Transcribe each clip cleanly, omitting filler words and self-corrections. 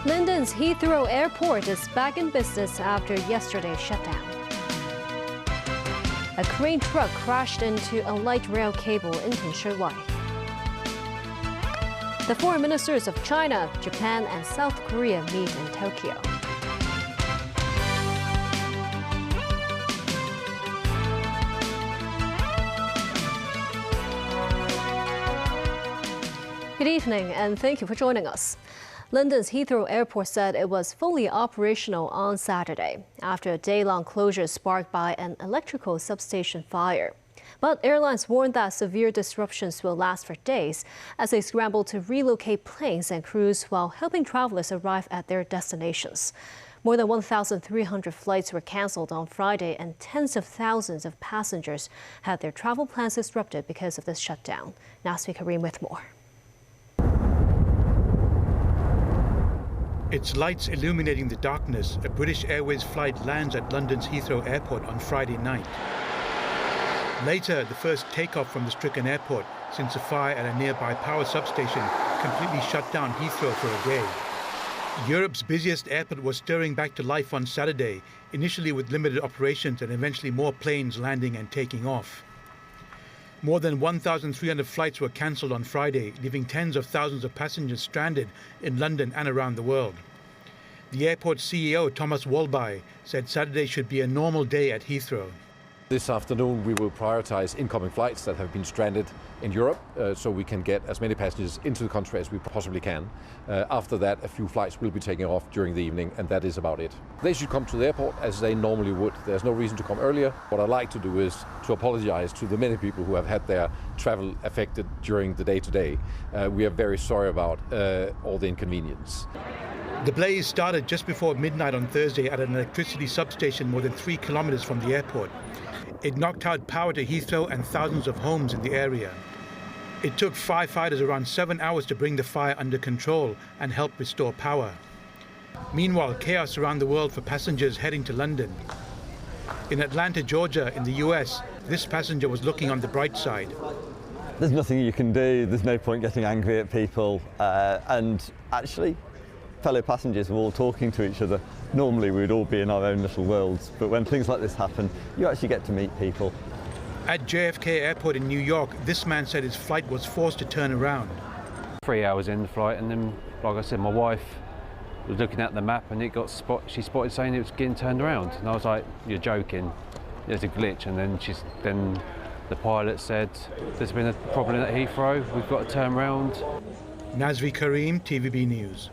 London's Heathrow Airport is back in business after yesterday's shutdown. A crane truck crashed into a light rail cable in Tinshui. The foreign ministers of China, Japan, and South Korea meet in Tokyo. Good evening, and thank you for joining us. London's Heathrow Airport said it was fully operational on Saturday after a day-long closure sparked by an electrical substation fire. But airlines warned that severe disruptions will last for days as they scramble to relocate planes and crews while helping travelers arrive at their destinations. More than 1,300 flights were cancelled on Friday, and tens of thousands of passengers had their travel plans disrupted because of this shutdown. Nasmi Kareem with more. Its lights illuminating the darkness, a British Airways flight lands at London's Heathrow Airport on Friday night. Later, the first takeoff from the stricken airport since a fire at a nearby power substation completely shut down Heathrow for a day. Europe's busiest airport was stirring back to life on Saturday, initially with limited operations and eventually more planes landing and taking off. More than 1,300 flights were cancelled on Friday, leaving tens of thousands of passengers stranded in London and around the world. The airport's CEO, Thomas Walby, said Saturday should be a normal day at Heathrow. This afternoon we will prioritise incoming flights that have been stranded in Europe so we can get as many passengers into the country as we possibly can. After that, a few flights will be taking off during the evening, and that is about it. They should come to the airport as they normally would. There's no reason to come earlier. What I'd like to do is to apologise to the many people who have had their travel affected during the day today. We are very sorry about all the inconvenience. The blaze started just before midnight on Thursday at an electricity substation more than 3 kilometres from the airport. It knocked out power to Heathrow and thousands of homes in the area. It took firefighters around 7 hours to bring the fire under control and help restore power. Meanwhile, chaos around the world for passengers heading to London. In Atlanta, Georgia, in the US, this passenger was looking on the bright side. There's nothing you can do, there's no point getting angry at people, and actually, fellow passengers were all talking to each other. Normally we'd all be in our own little worlds, but when things like this happen, you actually get to meet people. At JFK Airport in New York, this man said his flight was forced to turn around. 3 hours in the flight, and then, like I said, my wife was looking at the map and she spotted saying it was getting turned around. And I was like, you're joking, there's a glitch. And then the pilot said, there's been a problem at Heathrow, we've got to turn around. Nazvi Kareem, TVB News.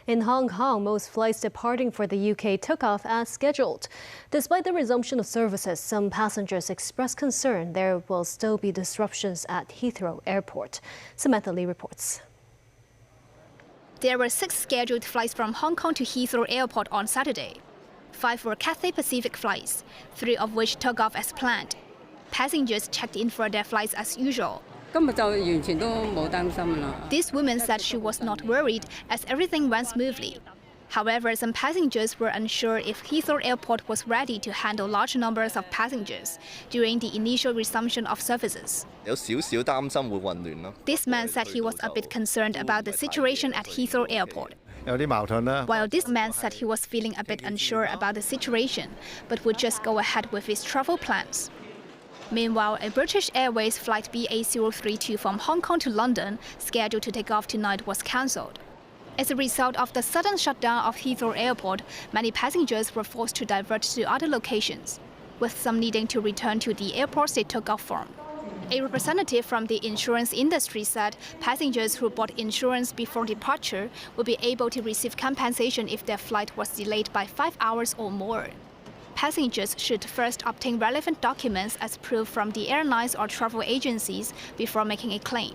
In Hong Kong, most flights departing for the UK took off as scheduled. Despite the resumption of services, some passengers expressed concern there will still be disruptions at Heathrow Airport. Samantha Lee reports. There were 6 scheduled flights from Hong Kong to Heathrow Airport on Saturday. 5 were Cathay Pacific flights, 3 of which took off as planned. Passengers checked in for their flights as usual. This woman said she was not worried as everything went smoothly. However, some passengers were unsure if Heathrow Airport was ready to handle large numbers of passengers during the initial resumption of services. This man said he was a bit concerned about the situation at Heathrow Airport. While this man said he was feeling a bit unsure about the situation, but would just go ahead with his travel plans. Meanwhile, a British Airways flight BA032 from Hong Kong to London, scheduled to take off tonight, was cancelled. As a result of the sudden shutdown of Heathrow Airport, many passengers were forced to divert to other locations, with some needing to return to the airports they took off from. A representative from the insurance industry said passengers who bought insurance before departure would be able to receive compensation if their flight was delayed by 5 hours or more. Passengers should first obtain relevant documents as proof from the airlines or travel agencies before making a claim.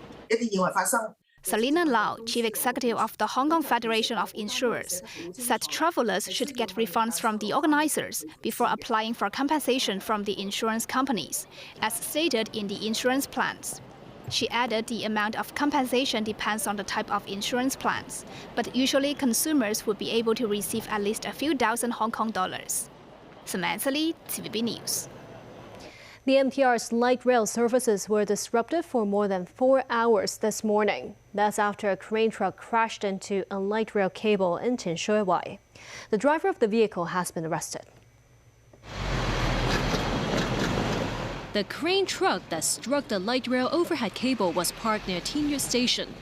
Selina Lau, chief executive of the Hong Kong Federation of Insurers, said travelers should get refunds from the organizers before applying for compensation from the insurance companies, as stated in the insurance plans. She added the amount of compensation depends on the type of insurance plans, but usually consumers would be able to receive at least a few thousand Hong Kong dollars. Samantha Lee, TVB News. The MTR's light rail services were disrupted for more than 4 hours this morning. That's after a crane truck crashed into a light rail cable in Tinshui. The driver of the vehicle has been arrested. The crane truck that struck the light rail overhead cable was parked near Tinya Station.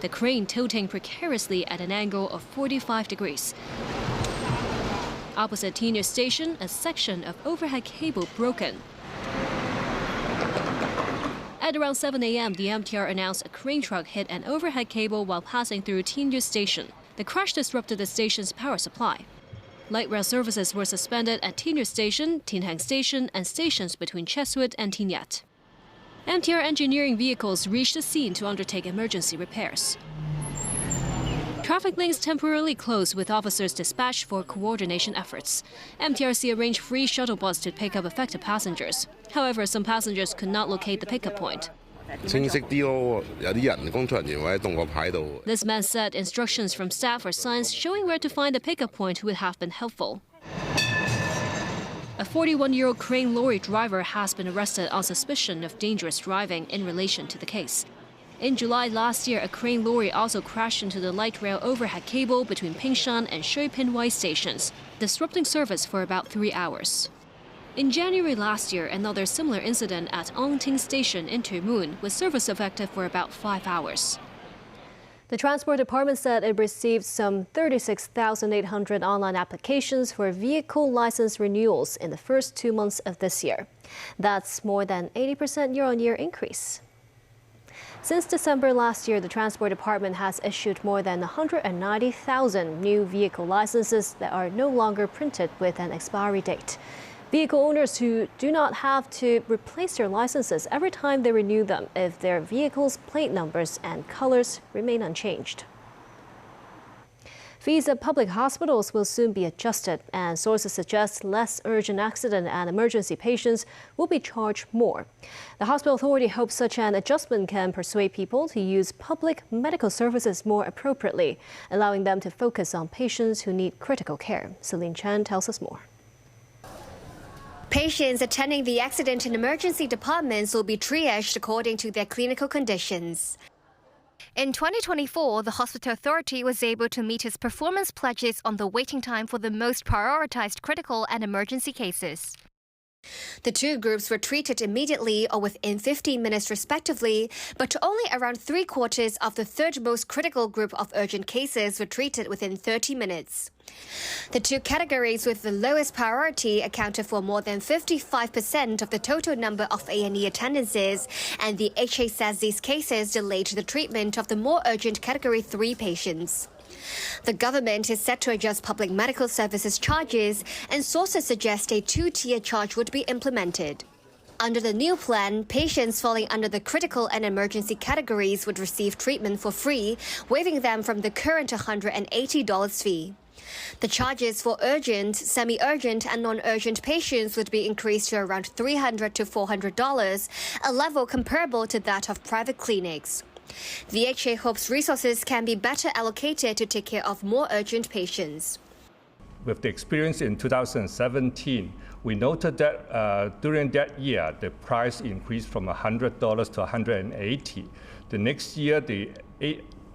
The crane tilting precariously at an angle of 45 degrees. Opposite Tinya Station, a section of overhead cable broken. At around 7 a.m., the MTR announced a crane truck hit an overhead cable while passing through Tinya Station. The crash disrupted the station's power supply. Light rail services were suspended at Tinya Station, Tinhang Station, and stations between Cheswood and Tinyat. MTR engineering vehicles reached the scene to undertake emergency repairs. Traffic lanes temporarily closed with officers dispatched for coordination efforts. MTRC arranged free shuttle bus to pick up affected passengers. However, some passengers could not locate the pickup point. This man said instructions from staff or signs showing where to find the pickup point would have been helpful. A 41-year-old crane lorry driver has been arrested on suspicion of dangerous driving in relation to the case. In July last year, a crane lorry also crashed into the light rail overhead cable between Pingshan and Shuipinwai stations, disrupting service for about 3 hours. In January last year, another similar incident at Ongting Station in Tumun was service affected for about 5 hours. The Transport Department said it received some 36,800 online applications for vehicle license renewals in the first 2 months of this year. That's more than 80% year-on-year increase. Since December last year, the Transport Department has issued more than 190,000 new vehicle licenses that are no longer printed with an expiry date. Vehicle owners who do not have to replace their licenses every time they renew them if their vehicle's plate numbers and colors remain unchanged. Fees at public hospitals will soon be adjusted, and sources suggest less urgent accident and emergency patients will be charged more. The hospital authority hopes such an adjustment can persuade people to use public medical services more appropriately, allowing them to focus on patients who need critical care. Celine Chen tells us more. Patients attending the accident and emergency departments will be triaged according to their clinical conditions. In 2024, the hospital authority was able to meet its performance pledges on the waiting time for the most prioritized critical and emergency cases. The two groups were treated immediately or within 15 minutes respectively, but only around 3/4 of the third most critical group of urgent cases were treated within 30 minutes. The two categories with the lowest priority accounted for more than 55% of the total number of A&E attendances, and the HA says these cases delayed the treatment of the more urgent Category 3 patients. The government is set to adjust public medical services charges, and sources suggest a 2-tier charge would be implemented. Under the new plan, patients falling under the critical and emergency categories would receive treatment for free, waiving them from the current $180 fee. The charges for urgent, semi-urgent and non-urgent patients would be increased to around $300 to $400, a level comparable to that of private clinics. The HA hopes resources can be better allocated to take care of more urgent patients. With the experience in 2017, we noted that during that year, the price increased from $100 to $180. The next year, the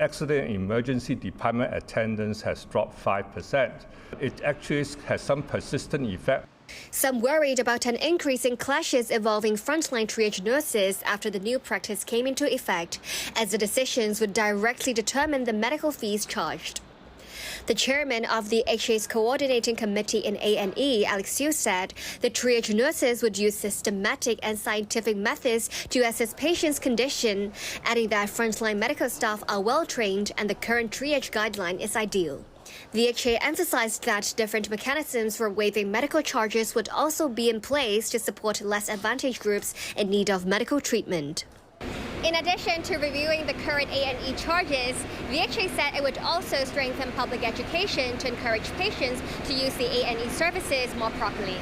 accident and emergency department attendance has dropped 5%. It actually has some persistent effect. Some worried about an increase in clashes involving frontline triage nurses after the new practice came into effect, as the decisions would directly determine the medical fees charged. The chairman of the HA's coordinating committee in A&E, Alex Yu, said the triage nurses would use systematic and scientific methods to assess patients' condition, adding that frontline medical staff are well trained and the current triage guideline is ideal. The HA emphasized that different mechanisms for waiving medical charges would also be in place to support less advantaged groups in need of medical treatment. In addition to reviewing the current A&E charges, the HA said it would also strengthen public education to encourage patients to use the A&E services more properly.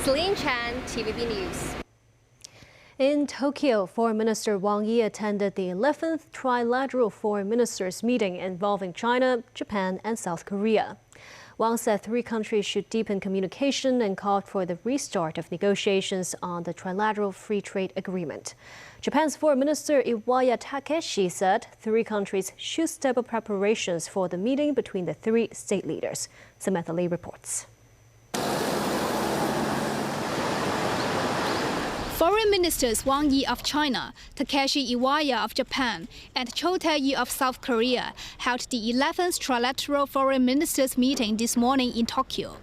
Celine Chan, TVB News. In Tokyo, Foreign Minister Wang Yi attended the 11th Trilateral Foreign Ministers meeting involving China, Japan, and South Korea. Wang said 3 countries should deepen communication and called for the restart of negotiations on the Trilateral Free Trade Agreement. Japan's Foreign Minister Iwaya Takeshi said 3 countries should step up preparations for the meeting between the 3 state leaders. Samantha Lee reports. Foreign Ministers Wang Yi of China, Takeshi Iwaya of Japan, and Cho Tae-yi of South Korea held the 11th Trilateral Foreign Ministers meeting this morning in Tokyo.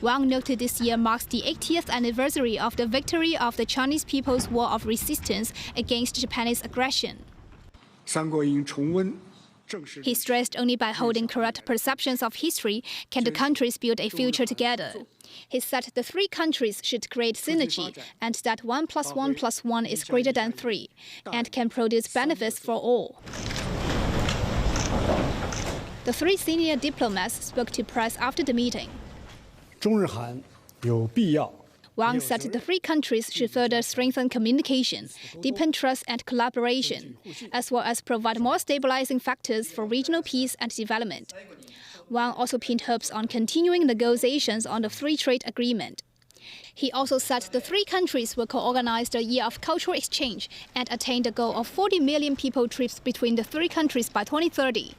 Wang noted this year marks the 80th anniversary of the victory of the Chinese People's War of Resistance against Japanese aggression. He stressed only by holding correct perceptions of history can the countries build a future together. He said the 3 countries should create synergy and that 1 + 1 + 1 is greater than 3 and can produce benefits for all. The 3 senior diplomats spoke to press after the meeting. Wang said the 3 countries should further strengthen communication, deepen trust and collaboration, as well as provide more stabilizing factors for regional peace and development. Wang also pinned hopes on continuing negotiations on the free trade agreement. He also said the 3 countries will co-organize the Year of Cultural Exchange and attain the goal of 40 million people trips between the 3 countries by 2030.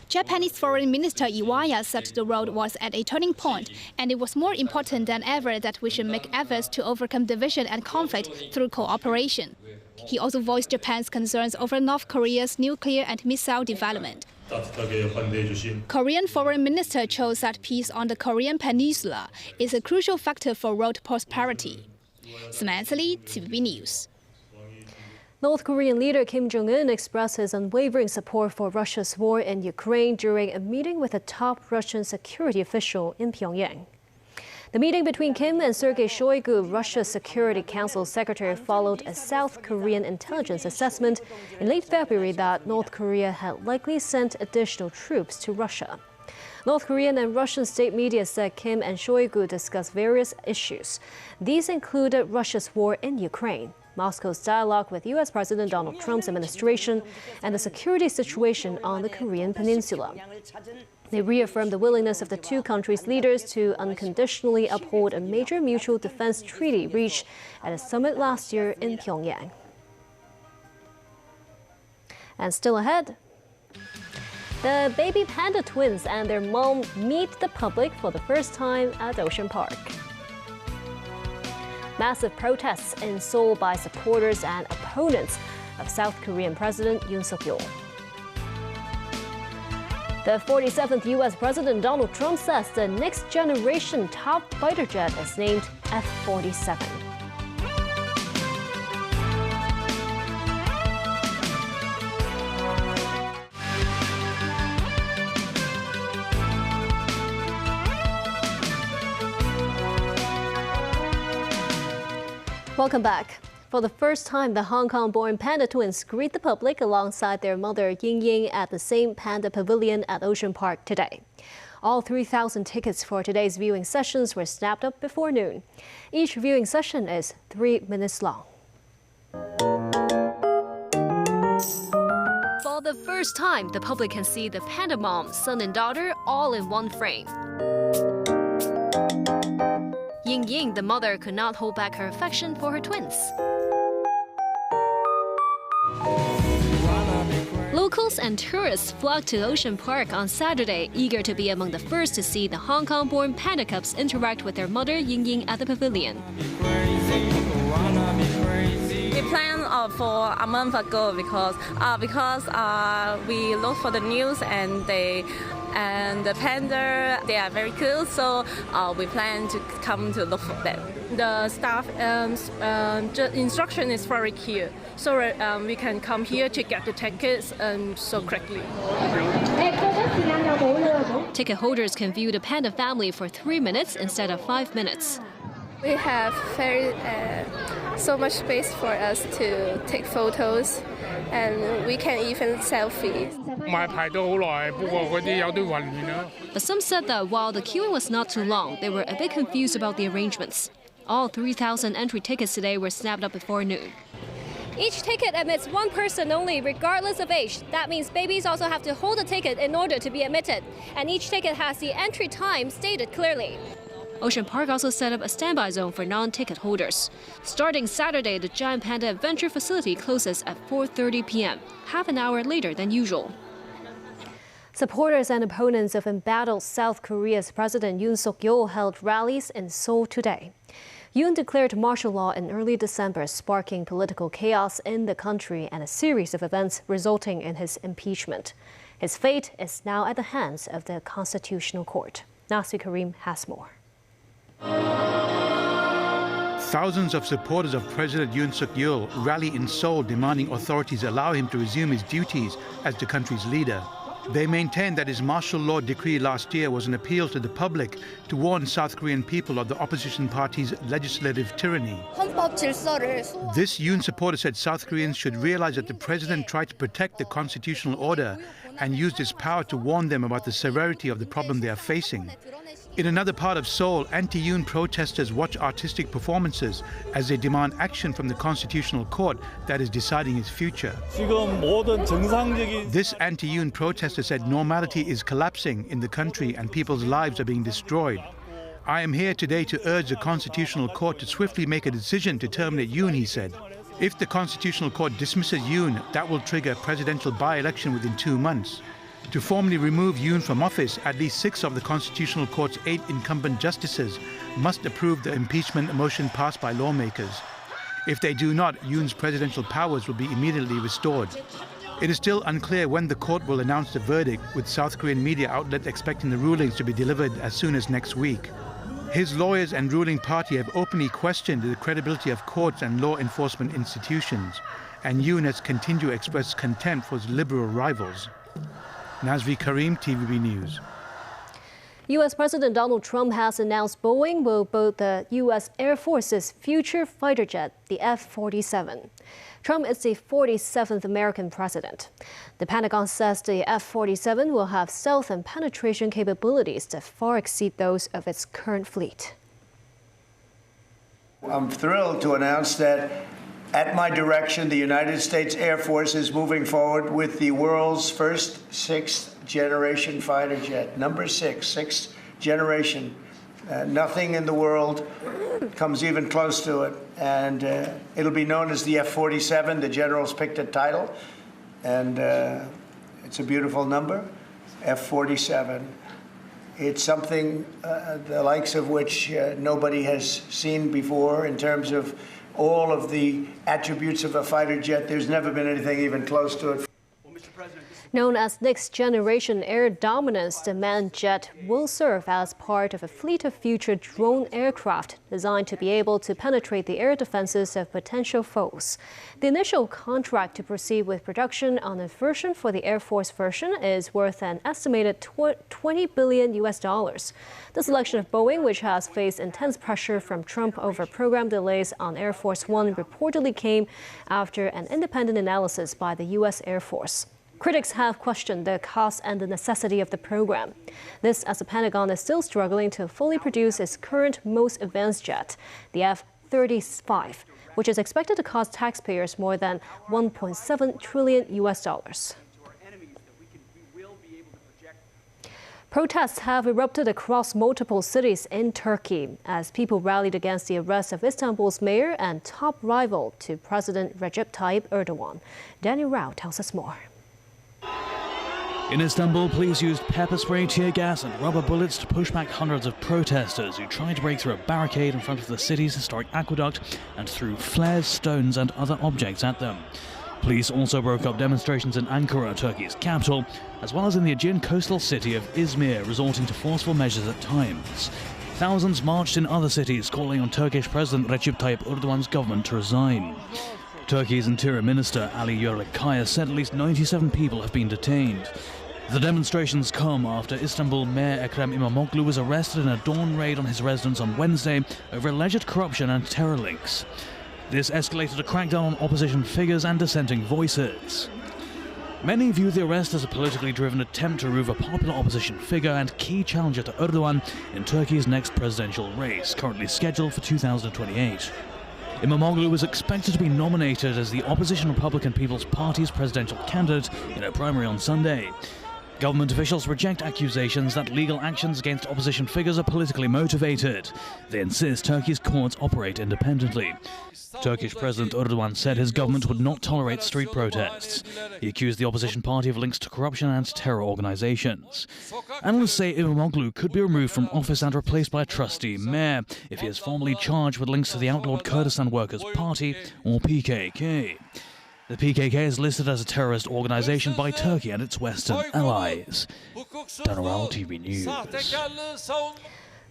Japanese Foreign Minister Iwaya said the road was at a turning point, and it was more important than ever that we should make efforts to overcome division and conflict through cooperation. He also voiced Japan's concerns over North Korea's nuclear and missile development. Korean Foreign Minister Cho said peace on the Korean Peninsula is a crucial factor for road prosperity. Samantha Lee, TVB News. North Korean leader Kim Jong-un expressed his unwavering support for Russia's war in Ukraine during a meeting with a top Russian security official in Pyongyang. The meeting between Kim and Sergei Shoigu, Russia's Security Council secretary, followed a South Korean intelligence assessment in late February that North Korea had likely sent additional troops to Russia. North Korean and Russian state media said Kim and Shoigu discussed various issues. These included Russia's war in Ukraine, Moscow's dialogue with U.S. President Donald Trump's administration, and the security situation on the Korean Peninsula. They reaffirmed the willingness of the 2 countries' leaders to unconditionally uphold a major mutual defense treaty reached at a summit last year in Pyongyang. And still ahead, the baby panda twins and their mom meet the public for the first time at Ocean Park. Massive protests in Seoul by supporters and opponents of South Korean President Yoon Suk-yeol. The 47th U.S. President Donald Trump says the next generation top fighter jet is named F-47. Welcome back. For the first time, the Hong Kong-born Panda twins greet the public alongside their mother Ying Ying at the same Panda Pavilion at Ocean Park today. All 3,000 tickets for today's viewing sessions were snapped up before noon. Each viewing session is 3 minutes long. For the first time, the public can see the Panda mom, son and daughter all in one frame. Ying Ying, the mother, could not hold back her affection for her twins. Locals and tourists flocked to Ocean Park on Saturday, eager to be among the first to see the Hong Kong-born Panda cubs interact with their mother Ying Ying at the pavilion. We planned for a month ago because we look for the news and the panda, they are very cool, so we plan to come to look for them. The staff instruction is very clear, so we can come here to get the tickets so quickly. Ticket holders can view the panda family for 3 minutes instead of 5 minutes. We have so much space for us to take photos, and we can even selfie. But some said that while the queuing was not too long, they were a bit confused about the arrangements. All 3,000 entry tickets today were snapped up before noon. Each ticket admits one person only, regardless of age. That means babies also have to hold a ticket in order to be admitted. And each ticket has the entry time stated clearly. Ocean Park also set up a standby zone for non-ticket holders. Starting Saturday, the giant Panda Adventure facility closes at 4:30 p.m., half an hour later than usual. Supporters and opponents of embattled South Korea's President Yoon Suk-yeol held rallies in Seoul today. Yoon declared martial law in early December, sparking political chaos in the country and a series of events resulting in his impeachment. His fate is now at the hands of the Constitutional Court. Nasri Karim has more. Thousands of supporters of President Yoon Suk-yeol rally in Seoul demanding authorities allow him to resume his duties as the country's leader. They maintain that his martial law decree last year was an appeal to the public to warn South Korean people of the opposition party's legislative tyranny. This Yoon supporter said South Koreans should realize that the president tried to protect the constitutional order and used his power to warn them about the severity of the problem they are facing. In another part of Seoul, anti-Yoon protesters watch artistic performances as they demand action from the Constitutional Court that is deciding his future. This anti-Yoon protester said normality is collapsing in the country and people's lives are being destroyed. I am here today to urge the Constitutional Court to swiftly make a decision to terminate Yoon, he said. If the Constitutional Court dismisses Yoon, that will trigger a presidential by-election within 2 months. To formally remove Yoon from office, at least 6 of the Constitutional Court's 8 incumbent justices must approve the impeachment motion passed by lawmakers. If they do not, Yoon's presidential powers will be immediately restored. It is still unclear when the court will announce the verdict, with South Korean media outlets expecting the rulings to be delivered as soon as next week. His lawyers and ruling party have openly questioned the credibility of courts and law enforcement institutions, and Yoon has continued to express contempt for his liberal rivals. Nasri Karim, TVB News. U.S. President Donald Trump has announced Boeing will build the U.S. Air Force's future fighter jet, the F-47. Trump is the 47th American president. The Pentagon says the F-47 will have stealth and penetration capabilities that far exceed those of its current fleet. I'm thrilled to announce that at my direction, the United States Air Force is moving forward with the world's first 6th-generation fighter jet. Number 6, 6th generation. Nothing in the world comes even close to it. And it'll be known as the F-47. The generals picked a title. And it's a beautiful number, F-47. It's something the likes of which nobody has seen before in terms of all of the attributes of a fighter jet. There's never been anything even close to it. Known as Next Generation Air Dominance, the manned jet will serve as part of a fleet of future drone aircraft designed to be able to penetrate the air defenses of potential foes. The initial contract to proceed with production on a version for the Air Force version is worth an estimated $20 billion. The selection of Boeing, which has faced intense pressure from Trump over program delays on Air Force One, reportedly came after an independent analysis by the U.S. Air Force. Critics have questioned the cost and the necessity of the program. This as the Pentagon is still struggling to fully produce its current most advanced jet, the F-35, which is expected to cost taxpayers more than $1.7 trillion. Protests have erupted across multiple cities in Turkey as people rallied against the arrest of Istanbul's mayor and top rival to President Recep Tayyip Erdogan. Daniel Rao tells us more. In Istanbul, police used pepper spray, tear gas and rubber bullets to push back hundreds of protesters who tried to break through a barricade in front of the city's historic aqueduct and threw flares, stones and other objects at them. Police also broke up demonstrations in Ankara, Turkey's capital, as well as in the Aegean coastal city of Izmir, resorting to forceful measures at times. Thousands marched in other cities, calling on Turkish President Recep Tayyip Erdogan's government to resign. Turkey's Interior Minister Ali Yerlikaya said at least 97 people have been detained. The demonstrations come after Istanbul Mayor Ekrem İmamoğlu was arrested in a dawn raid on his residence on Wednesday over alleged corruption and terror links. This escalated a crackdown on opposition figures and dissenting voices. Many view the arrest as a politically driven attempt to remove a popular opposition figure and key challenger to Erdogan in Turkey's next presidential race, currently scheduled for 2028. Imamoglu was expected to be nominated as the opposition Republican People's Party's presidential candidate in a primary on Sunday. Government officials reject accusations that legal actions against opposition figures are politically motivated. They insist Turkey's courts operate independently. Turkish President Erdogan said his government would not tolerate street protests. He accused the opposition party of links to corruption and terror organizations. Analysts say Imamoglu could be removed from office and replaced by a trustee mayor if he is formally charged with links to the outlawed Kurdistan Workers' Party, or PKK. The PKK is listed as a terrorist organization by Turkey and its Western allies. Danaral TV News.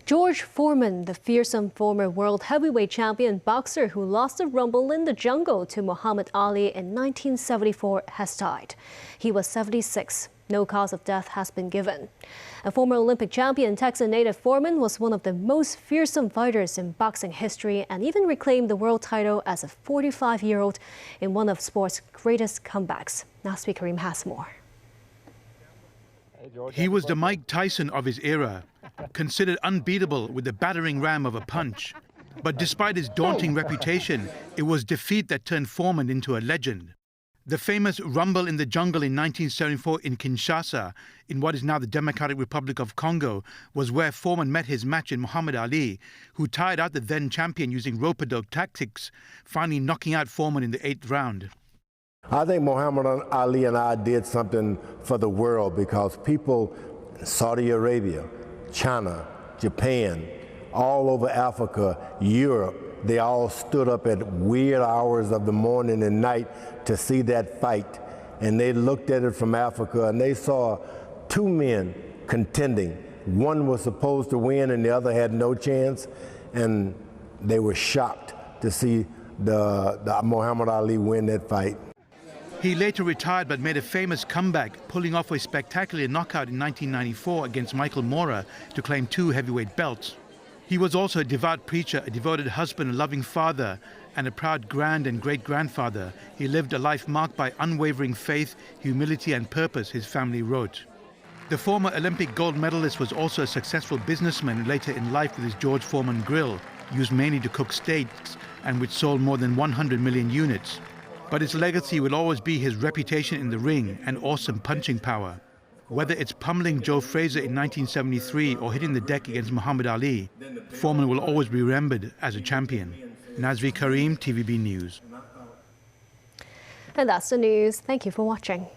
George Foreman, the fearsome former world heavyweight champion boxer who lost the rumble in the jungle to Muhammad Ali in 1974, has died. He was 76. No cause of death has been given. A former Olympic champion, Texan native Foreman was one of the most fearsome fighters in boxing history and even reclaimed the world title as a 45-year-old in one of sport's greatest comebacks. Nasby Karim has more. He was the Mike Tyson of his era, considered unbeatable with the battering ram of a punch. But despite his daunting reputation, it was defeat that turned Foreman into a legend. The famous rumble in the jungle in 1974 in Kinshasa, in what is now the Democratic Republic of Congo, was where Foreman met his match in Muhammad Ali, who tired out the then champion using rope-a-dope tactics, finally knocking out Foreman in the 8th round. I think Muhammad Ali and I did something for the world because people in Saudi Arabia, China, Japan, all over Africa, Europe, they all stood up at weird hours of the morning and night to see that fight. And they looked at it from Africa and they saw two men contending. One was supposed to win and the other had no chance. And they were shocked to see the Muhammad Ali win that fight. He later retired but made a famous comeback, pulling off a spectacular knockout in 1994 against Michael Moorer to claim 2 heavyweight belts. He was also a devout preacher, a devoted husband, a loving father, and a proud grand and great-grandfather. He lived a life marked by unwavering faith, humility and purpose, his family wrote. The former Olympic gold medalist was also a successful businessman later in life with his George Foreman grill, used mainly to cook steaks and which sold more than 100 million units. But his legacy will always be his reputation in the ring and awesome punching power. Whether it's pummeling Joe Frazier in 1973 or hitting the deck against Muhammad Ali, Foreman will always be remembered as a champion. Nazri Karim, TVB News. And that's the news. Thank you for watching.